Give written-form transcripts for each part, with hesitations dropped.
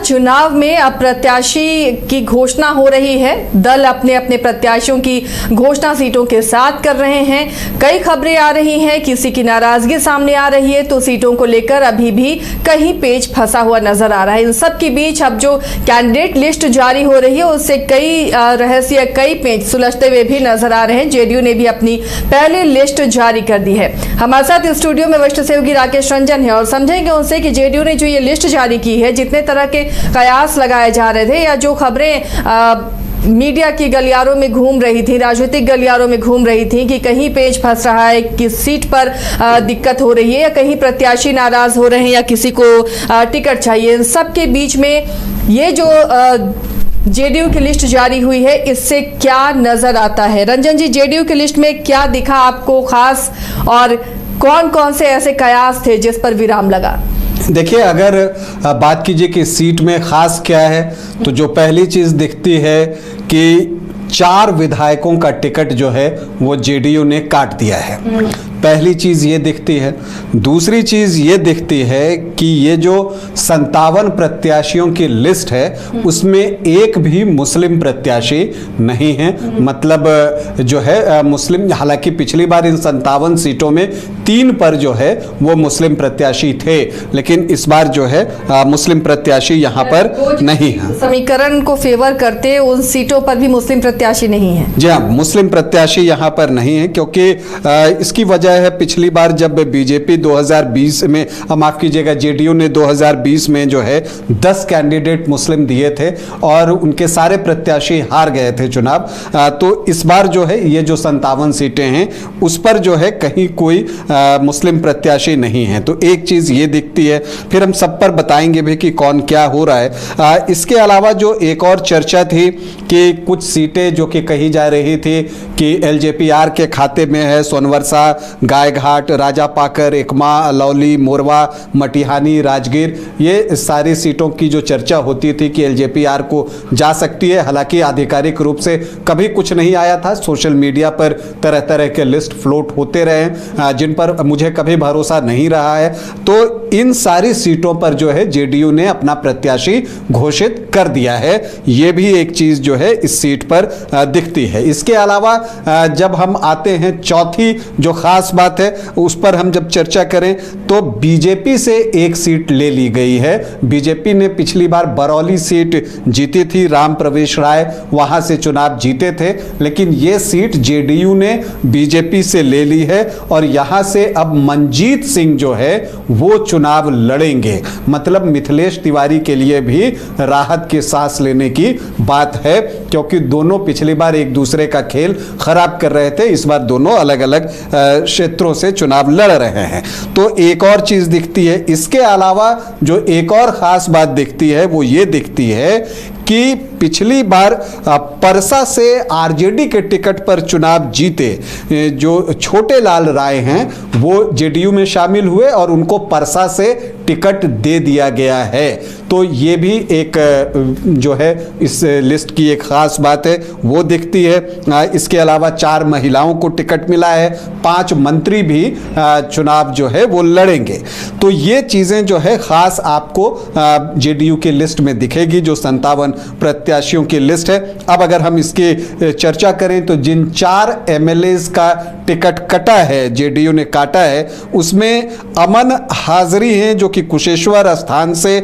चुनाव में अब प्रत्याशी की घोषणा हो रही है। दल अपने अपने प्रत्याशियों की घोषणा सीटों के साथ कर रहे हैं। कई खबरें आ रही हैं, किसी की नाराजगी सामने आ रही है तो सीटों को लेकर अभी भी कहीं पेच फंसा हुआ नजर आ रहा है। इन सब के बीच अब जो कैंडिडेट लिस्ट जारी हो रही है उससे कई रहस्य, कई पेच सुलझते हुए भी नजर आ रहे हैं। जेडीयू ने भी अपनी पहली लिस्ट जारी कर दी है। हमारे साथ स्टूडियो में वरिष्ठ सहयोगी राकेश रंजन है और समझेंगे उनसे कि जेडीयू ने जो ये लिस्ट जारी की है, जितने तरह के कयास लगाए जा रहे थे या जो खबरें मीडिया की गलियारों में घूम रही थी, राजनीतिक गलियारों में घूम रही थी कि कहीं पेच फंस रहा है, किस सीट पर दिक्कत हो रही है या कहीं प्रत्याशी नाराज हो रहे हैं या किसी को टिकट चाहिए, इन सब के बीच में ये जो जेडीयू की लिस्ट जारी हुई है इससे क्या नजर आता है? रंजन जी, जेडीयू की लिस्ट में क्या दिखा आपको खास और कौन कौन से ऐसे कयास थे जिस पर विराम लगा? देखिए, अगर बात कीजिए कि सीट में खास क्या है तो जो पहली चीज दिखती है कि 4 विधायकों का टिकट जो है वो जेडीयू ने काट दिया है। पहली चीज ये दिखती है। दूसरी चीज ये दिखती है कि ये जो 57 प्रत्याशियों की लिस्ट है उसमें एक भी मुस्लिम प्रत्याशी नहीं है। मतलब जो है मुस्लिम, हालांकि पिछली बार इन 57 सीटों में 3 पर जो है वो मुस्लिम प्रत्याशी थे, लेकिन इस बार जो है मुस्लिम प्रत्याशी यहाँ पर नहीं है। समीकरण को फेवर करते उन सीटों पर भी मुस्लिम प्रत्याशी नहीं है। जी हाँ, मुस्लिम प्रत्याशी यहाँ पर नहीं है क्योंकि इसकी वजह है पिछली बार जब बीजेपी 2020 में, माफ कीजिएगा, जेडीयू ने 2020 में जो है 10 कैंडिडेट मुस्लिम दिए थे और उनके सारे प्रत्याशी हार गए थे चुनाव। तो इस बार जो है ये जो 57 सीटें हैं उस पर जो है कहीं कोई मुस्लिम प्रत्याशी नहीं है। तो एक चीज ये दिखती है, फिर हम सब पर बताएंगे भी कि कौन क्या हो रहा है। इसके अलावा जो एक और चर्चा थी कि कुछ सीटें जो कि कही जा रही थी कि एलजेपीआर के खाते में है, सोनवर्षा, गायघाट, राजापाकर, एकमा, अलौली, मोरवा, मटिहानी, राजगीर, ये सारी सीटों की जो चर्चा होती थी कि एलजेपीआर को जा सकती है। हालांकि आधिकारिक रूप से कभी कुछ नहीं आया था। सोशल मीडिया पर तरह तरह के लिस्ट फ्लोट होते रहे जिन पर मुझे कभी भरोसा नहीं रहा है। तो इन सारी सीटों पर जो है जेडीयू ने अपना प्रत्याशी घोषित कर दिया है। ये भी एक चीज जो है इस सीट पर दिखती है। इसके अलावा जब हम आते हैं चौथी जो खास बात है उस पर हम जब चर्चा करें तो बीजेपी से एक सीट ले ली गई है। बीजेपी ने पिछली बार बरौली सीट जीती थी, राम प्रवेश राय वहां से चुनाव जीते थे, लेकिन यह सीट जेडीयू ने बीजेपी से ले ली है और यहां से अब मनजीत सिंह जो है वो चुनाव लड़ेंगे। मतलब मिथिलेश तिवारी के लिए भी राहत की सांस लेने की बात है क्योंकि दोनों पिछली बार एक दूसरे का खेल खराब कर रहे थे। इस बार दोनों अलग अलग क्षेत्रों से चुनाव लड़ रहे हैं। तो एक और चीज दिखती है। इसके अलावा जो एक और खास बात दिखती है वो ये दिखती है कि पिछली बार परसा से आरजेडी के टिकट पर चुनाव जीते जो छोटे लाल राय हैं वो जेडीयू में शामिल हुए और उनको परसा से टिकट दे दिया गया है। तो ये भी एक जो है इस लिस्ट की एक खास बात है वो दिखती है। इसके अलावा 4 महिलाओं को टिकट मिला है, 5 मंत्री भी चुनाव जो है वो लड़ेंगे। तो ये चीजें जो है खास आपको जेडीयू के लिस्ट में दिखेगी जो 57 प्रत्याशियों की लिस्ट है। अब अगर हम इसकी चर्चा करें तो जिन 4 एमएलएज का टिकट कटा है, जेडीयू ने काटा है, उसमें अमन हाजरी हैं जो कि कुशेश्वर स्थान से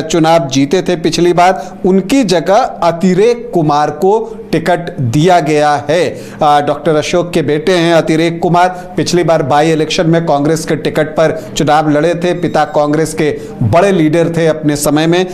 चुनाव जीते थे पिछली बार। उनकी जगह अतिरेक कुमार को टिकट दिया गया है। डॉक्टर अशोक के बेटे हैं अतिरेक कुमार, पिछली बार बाई इलेक्शन में कांग्रेस के टिकट पर चुनाव लड़े थे। पिता कांग्रेस के बड़े लीडर थे अपने समय में।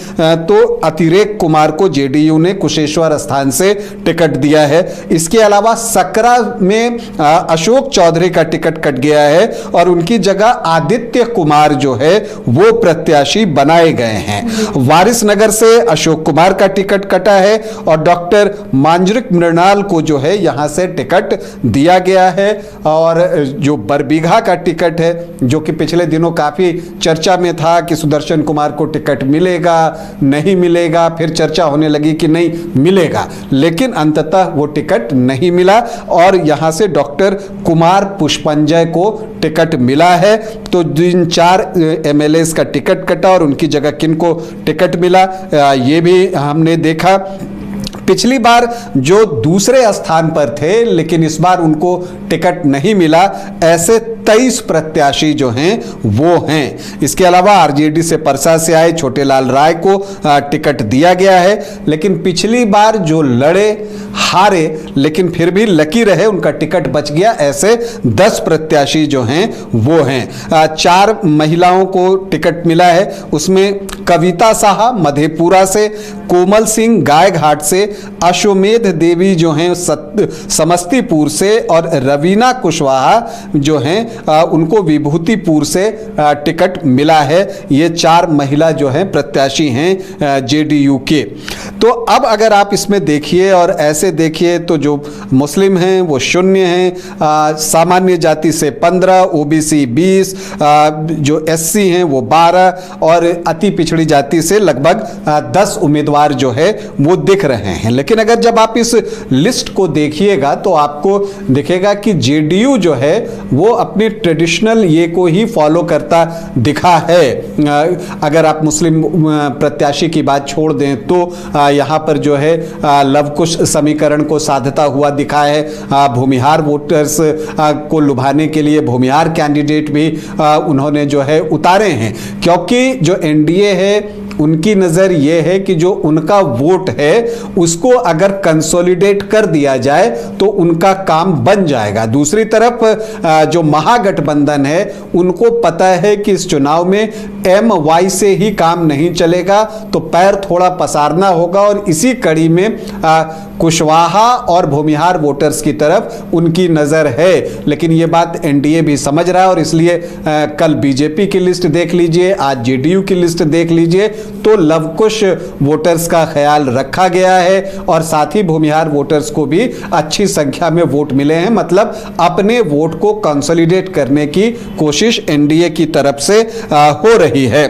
तो अतिरेक कुमार को जेडीयू ने कुशेश्वर स्थान से टिकट दिया है। इसके अलावा सकरा में अशोक चौधरी का टिकट कट गया है और उनकी जगह आदित्य कुमार जो है वो प्रत्याशी बनाए गए हैं। वारिसनगर से अशोक कुमार का टिकट कटा है और डॉक्टर मांजरिक मृणाल को जो है यहां से टिकट दिया गया है। और जो बरबीघा का टिकट है जो कि पिछले दिनों काफी चर्चा में था कि सुदर्शन कुमार को टिकट मिलेगा नहीं मिलेगा, फिर चर्चा होने लगी कि नहीं मिलेगा, लेकिन अंततः वो टिकट नहीं मिला और यहां से डॉक्टर कुमार पुष्पंजय को टिकट मिला है। तो जिन 4 एमएलए कांग्रेस का टिकट कटा और उनकी जगह किनको टिकट मिला, ये भी हमने देखा। पिछली बार जो दूसरे स्थान पर थे लेकिन इस बार उनको टिकट नहीं मिला, ऐसे 23 प्रत्याशी जो हैं वो हैं। इसके अलावा आरजेडी से परसा से आए छोटेलाल राय को टिकट दिया गया है, लेकिन पिछली बार जो लड़े हारे लेकिन फिर भी लकी रहे, उनका टिकट बच गया, ऐसे 10 प्रत्याशी जो हैं वो हैं। 4 महिलाओं को टिकट मिला है, उसमें कविता साहा मधेपुरा से, कोमल सिंह गायघाट से, अश्वमेध देवी जो हैं समस्तीपुर से और रवीना कुशवाहा जो हैं उनको विभूतिपुर से टिकट मिला है। ये 4 महिला जो हैं प्रत्याशी हैं जेडीयू के। तो अब अगर आप इसमें देखिए और ऐसे देखिए तो जो मुस्लिम हैं वो 0 हैं, सामान्य जाति से 15, ओबीसी 20, जो एससी हैं वो 12 और अति पिछड़ी जाति से लगभग 10 उम्मीदवार जो है वो दिख रहे हैं। लेकिन अगर जब आप इस लिस्ट को देखिएगा तो आपको दिखेगा कि जेडीयू जो है वो अपनी ट्रेडिशनल ये को ही फॉलो करता दिखा है। अगर आप मुस्लिम प्रत्याशी की बात छोड़ दें तो यहाँ पर जो है लवकुश समीकरण को साधता हुआ दिखा है। भूमिहार वोटर्स को लुभाने के लिए भूमिहार कैंडिडेट भी उन्होंने जो है उतारे हैं, क्योंकि जो एनडीए है उनकी नज़र ये है कि जो उनका वोट है उसको अगर कंसोलिडेट कर दिया जाए तो उनका काम बन जाएगा। दूसरी तरफ जो महागठबंधन है उनको पता है कि इस चुनाव में MY से ही काम नहीं चलेगा, तो पैर थोड़ा पसारना होगा और इसी कड़ी में कुशवाहा और भूमिहार वोटर्स की तरफ उनकी नज़र है। लेकिन ये बात एनडीए भी समझ रहा है और इसलिए कल बीजेपी की लिस्ट देख लीजिए, आज जेडीयू की लिस्ट देख लीजिए, तो लवकुश वोटर्स का ख्याल रखा गया है और साथ ही भूमिहार वोटर्स को भी अच्छी संख्या में वोट मिले हैं। मतलब अपने वोट को कंसोलिडेट करने की कोशिश एनडीए की तरफ से हो रही है।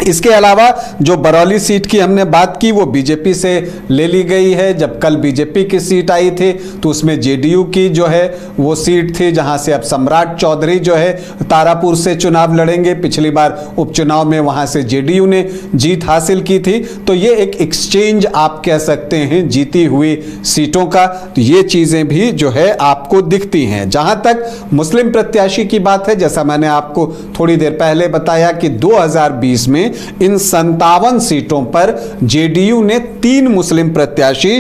इसके अलावा जो बरौली सीट की हमने बात की वो बीजेपी से ले ली गई है। जब कल बीजेपी की सीट आई थी तो उसमें जेडीयू की जो है वो सीट थी, जहां से अब सम्राट चौधरी जो है तारापुर से चुनाव लड़ेंगे। पिछली बार उपचुनाव में वहां से जेडीयू ने जीत हासिल की थी, तो ये एक एक्सचेंज आप कह सकते हैं जीती हुई सीटों का। तो ये चीजें भी जो है आपको दिखती हैं। जहां तक मुस्लिम प्रत्याशी की बात है, जैसा मैंने आपको थोड़ी देर पहले बताया कि 2020 में इन 57 सीटों पर जेडीयू ने 3 मुस्लिम प्रत्याशी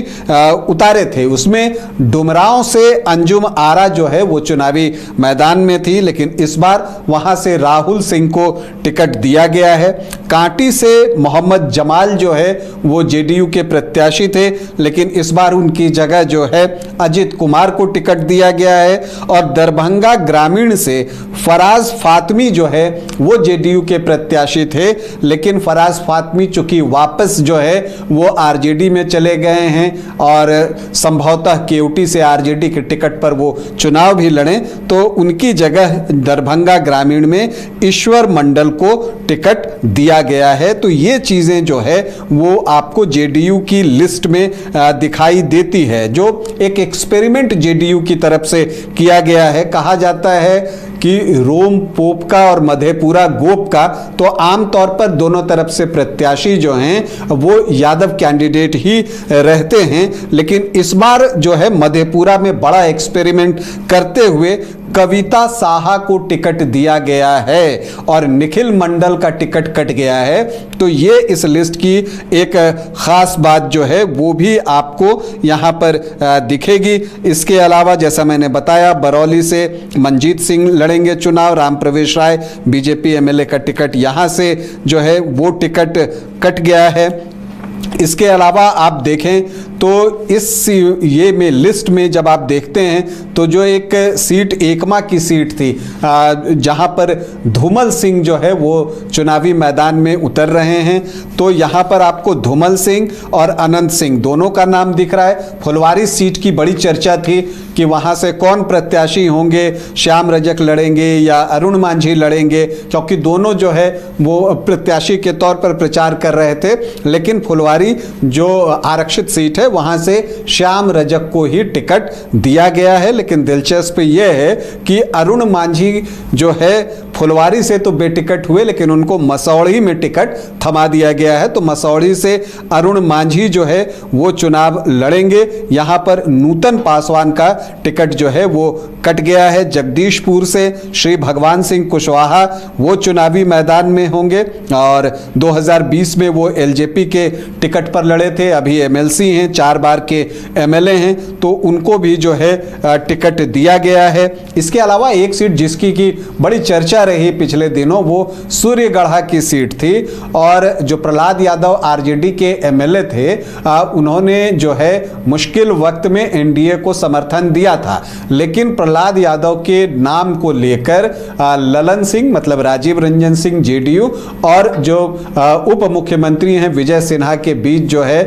उतारे थे। उसमें डुमरांव से अंजुम आरा जो है वो चुनावी मैदान में थी, लेकिन इस बार वहां से राहुल सिंह को टिकट दिया गया है। कांटी से मोहम्मद जमाल जो है वो जेडीयू के प्रत्याशी थे, लेकिन इस बार उनकी जगह जो है अजित कुमार को टिकट दिया गया है। और दरभंगा ग्रामीण से फराज फातमी जो है वो जेडीयू के प्रत्याशी थे, लेकिन फराज फातमी चूंकि वापस जो है वो आरजेडी में चले गए हैं और संभवतः केयूटी से आरजेडी के टिकट पर वो चुनाव भी लड़े, तो उनकी जगह दरभंगा ग्रामीण में ईश्वर मंडल को टिकट दिया गया है। तो ये चीजें जो है वो आपको जेडीयू की लिस्ट में दिखाई देती है, जो एक एक्सपेरिमेंट जेडीयू की तरफ से किया गया है। कहा जाता है कि रोम पोप का और मधेपुरा गोप का, तो आमतौर पर दोनों तरफ से प्रत्याशी जो हैं वो यादव कैंडिडेट ही रहते हैं, लेकिन इस बार जो है मधेपुरा में बड़ा एक्सपेरिमेंट करते हुए कविता साहा को टिकट दिया गया है और निखिल मंडल का टिकट कट गया है। तो ये इस लिस्ट की एक खास बात जो है वो भी आपको यहाँ पर दिखेगी। इसके अलावा जैसा मैंने बताया बरौली से मनजीत सिंह लड़ेंगे चुनाव, राम प्रवेश राय बीजेपी एमएलए का टिकट यहाँ से जो है वो टिकट कट गया है। इसके अलावा आप देखें तो इस ये में लिस्ट में जब आप देखते हैं तो जो एक सीट एकमा की सीट थी जहां पर धूमल सिंह जो है वो चुनावी मैदान में उतर रहे हैं, तो यहां पर आपको धूमल सिंह और अनंत सिंह दोनों का नाम दिख रहा है। फुलवारी सीट की बड़ी चर्चा थी कि वहां से कौन प्रत्याशी होंगे, श्याम रजक लड़ेंगे या अरुण मांझी लड़ेंगे, क्योंकि दोनों जो है वो प्रत्याशी के तौर पर प्रचार कर रहे थे। लेकिन फुलवारी जो आरक्षित सीट है वहां से श्याम रजक को ही टिकट दिया गया है। लेकिन दिलचस्प यह है कि अरुण मांझी जो है फुलवारी से तो बेटिकट हुए, लेकिन उनको मसौढ़ी में टिकट थमा दिया गया है। तो मसौढ़ी से अरुण मांझी जो है वो चुनाव लड़ेंगे। यहाँ पर नूतन पासवान का टिकट जो है वो कट गया है। जगदीशपुर से श्री भगवान सिंह कुशवाहा वो चुनावी मैदान में होंगे और 2020 में वो एलजेपी के टिकट पर लड़े थे, अभी एमएलसी हैं, 4 बार के एमएलए हैं, तो उनको भी जो है टिकट दिया गया है। इसके अलावा एक सीट जिसकी की बड़ी चर्चा रही पिछले दिनों वो सूर्यगढ़ा की सीट थी और जो प्रहलाद यादव आरजेडी के एमएलए थे उन्होंने जो है मुश्किल वक्त में एनडीए को समर्थन दिया था, लेकिन प्रहलाद यादव के नाम को लेकर ललन सिंह मतलब राजीव रंजन सिंह जेडीयू और जो उप मुख्यमंत्री हैं विजय सिन्हा के बीच जो है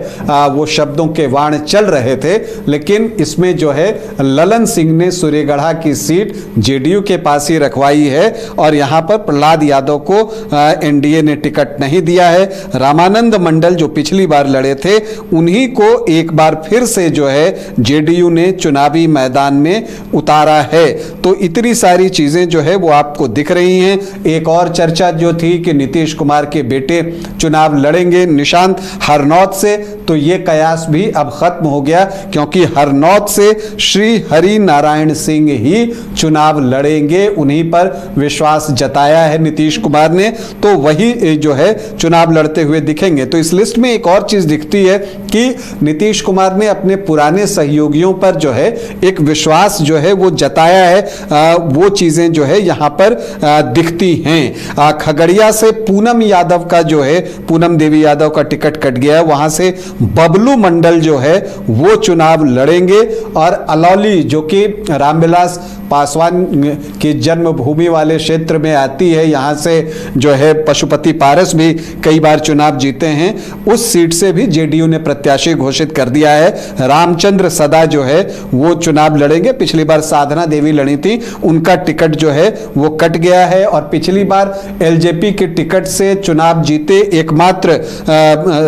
वो शब्दों के वाण चल रहे थे। लेकिन इसमें जो है ललन सिंह ने सूर्यगढ़ा की सीट जेडीयू के पास ही रखवाई है और यहां पर प्रहलाद यादव को एनडीए ने टिकट नहीं दिया है। रामानंद मंडल जो पिछली बार लड़े थे उन्हीं को एक बार फिर से जो है जेडीयू ने चुनावी मैदान में उतारा है। तो इतनी सारी चीजें जो है वो आपको दिख रही हैं। एक और चर्चा जो थी कि नीतीश कुमार के बेटे चुनाव लड़ेंगे निशांत हरनौत से, तो ये कयास भी अब खत्म हो गया क्योंकि हरनौत से श्री हरि नारायण सिंह ही चुनाव लड़ेंगे। उन्हीं पर विश्वास जताया है नीतीश कुमार ने, तो वही जो है चुनाव लड़ते हुए दिखेंगे। तो इस लिस्ट में एक और चीज दिखती है कि नीतीश कुमार ने अपने पुराने सहयोगियों पर जो है एक विश्वास जो है वो जताया है। वो चीजें जो है यहां पर दिखती हैं। खगड़िया से पूनम यादव का जो है पूनम देवी यादव का टिकट कट गया है, वहां से बबलू मंडल जो है वो चुनाव लड़ेंगे और अलौली जो कि रामविलास पासवान की जन्मभूमि वाले क्षेत्र में आती है, यहाँ से जो है पशुपति पारस भी कई बार चुनाव जीते हैं, उस सीट से भी जेडीयू ने प्रत्याशी घोषित कर दिया है। रामचंद्र सदा जो है वो चुनाव लड़ेंगे। पिछली बार साधना देवी लड़ी थी, उनका टिकट जो है वो कट गया है और पिछली बार एलजेपी के टिकट से चुनाव जीते एकमात्र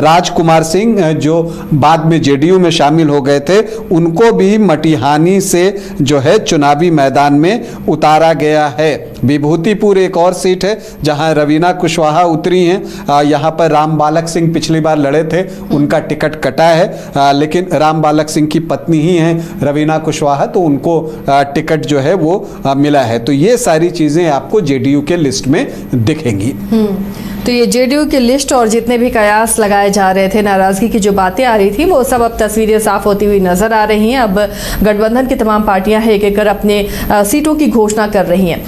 राजकुमार सिंह जो बाद में जेडीयू में शामिल हो गए थे, उनको भी मटिहानी से जो है चुनावी मैदान में उतारा गया है। विभूतिपुर एक और सीट है जहां रवीना कुशवाहा उतरी हैं। यहां पर राम बालक सिंह पिछली बार लड़े थे, उनका टिकट कटा है, लेकिन राम बालक सिंह की पत्नी ही हैं रवीना कुशवाहा, तो उनको टिकट जो है वो मिला है। तो ये सारी चीजें आपको जेडीयू के लिस्ट में दिखेंगी। तो ये जेडीयू की लिस्ट और जितने भी कयास लगाए जा रहे थे, नाराजगी की जो बातें आ रही थी, वो सब अब तस्वीरें साफ होती हुई नजर आ रही हैं। अब गठबंधन की तमाम पार्टियां एक एक कर अपने सीटों की घोषणा कर रही हैं।